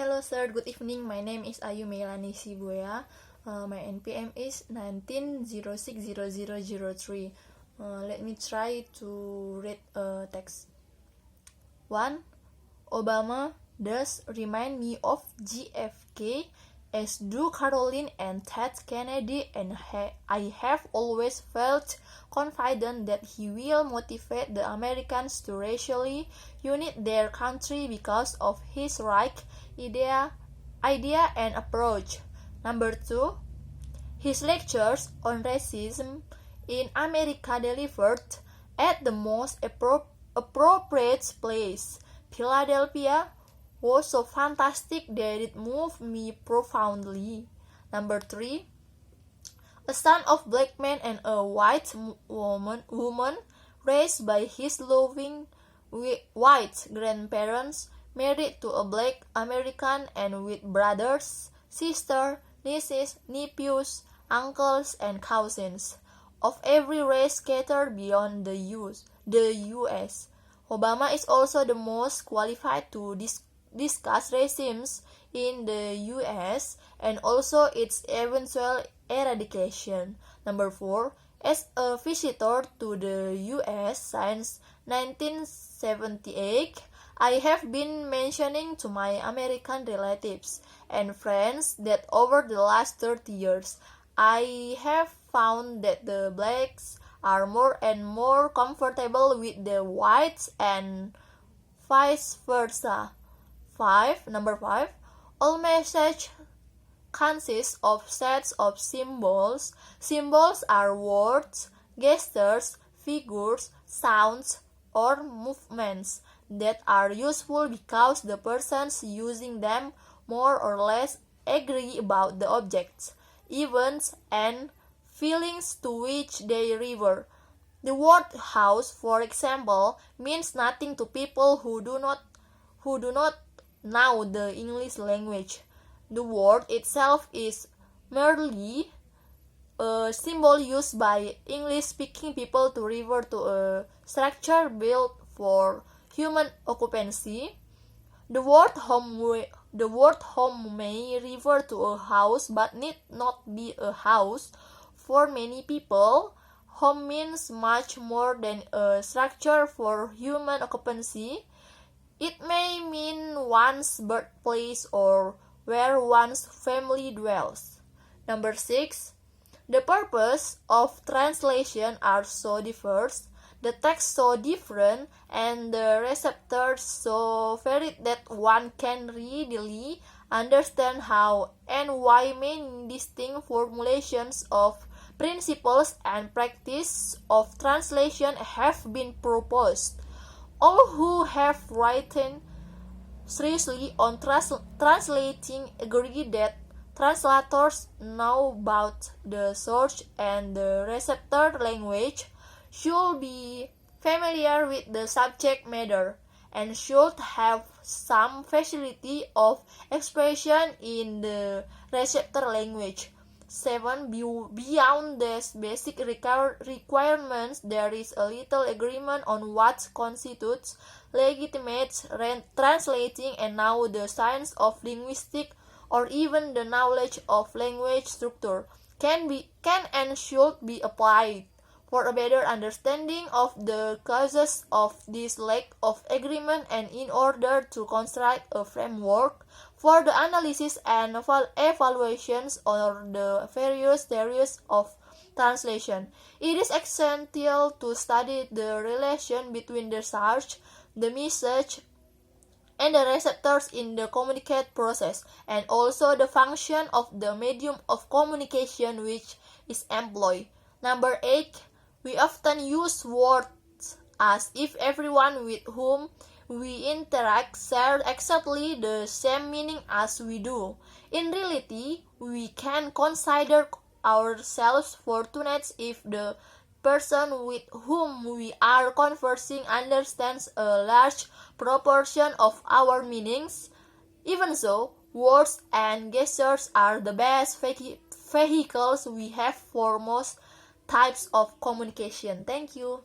Hello sir, good evening. My name is Ayu Meilani Sibuya. My NPM is 19060003. Let me try to read a text. 1. Obama does remind me of JFK, as do Caroline and Ted Kennedy, and I have always felt confident that he will motivate the Americans to racially unite their country because of his right idea and approach. Number 2. His lectures on racism in America delivered at the most appropriate place, Philadelphia, was so fantastic that it moved me profoundly. Number 3. A son of black man and a white woman raised by his loving white grandparents, married to a black American and with brothers, sisters, nieces, nephews, uncles, and cousins of every race scattered beyond the U.S. Obama is also the most qualified to discuss racism in the U.S. and also its eventual eradication. Number 4. As a visitor to the U.S. since 1978, I have been mentioning to my American relatives and friends that over the last 30 years, I have found that the blacks are more and more comfortable with the whites and vice versa. Number 5. All message consists of sets of symbols. Symbols are words, gestures, figures, sounds, or movements that are useful because the persons using them more or less agree about the objects, events, and feelings to which they refer. The word house, for example, means nothing to people who do not know the English language. The word itself is merely a symbol used by English-speaking people to refer to a structure built for human occupancy. The word home may refer to a house but need not be a house. For many people, home means much more than a structure for human occupancy. It may mean one's birthplace or where one's family dwells. Number 6. The purpose of translation are so diverse, the text so different, and the receptors so varied that one can readily understand how and why many distinct formulations of principles and practice of translation have been proposed. All who have written seriously on translating agree that translators know about the source and the receptor language, should be familiar with the subject matter, and should have some facility of expression in the receptor language. 7. Beyond these basic requirements, there is a little agreement on what constitutes legitimate translating, and now the science of linguistics or even the knowledge of language structure can and should be applied. For a better understanding of the causes of this lack of agreement and in order to construct a framework for the analysis and evaluations of the various theories of translation, it is essential to study the relation between the source, the message, and the receptors in the communication process, and also the function of the medium of communication which is employed. Number 8. We often use words as if everyone with whom we interact shares exactly the same meaning as we do. In reality, we can consider ourselves fortunate if the person with whom we are conversing understands a large proportion of our meanings. Even so, words and gestures are the best vehicles we have for most types of communication. Thank you.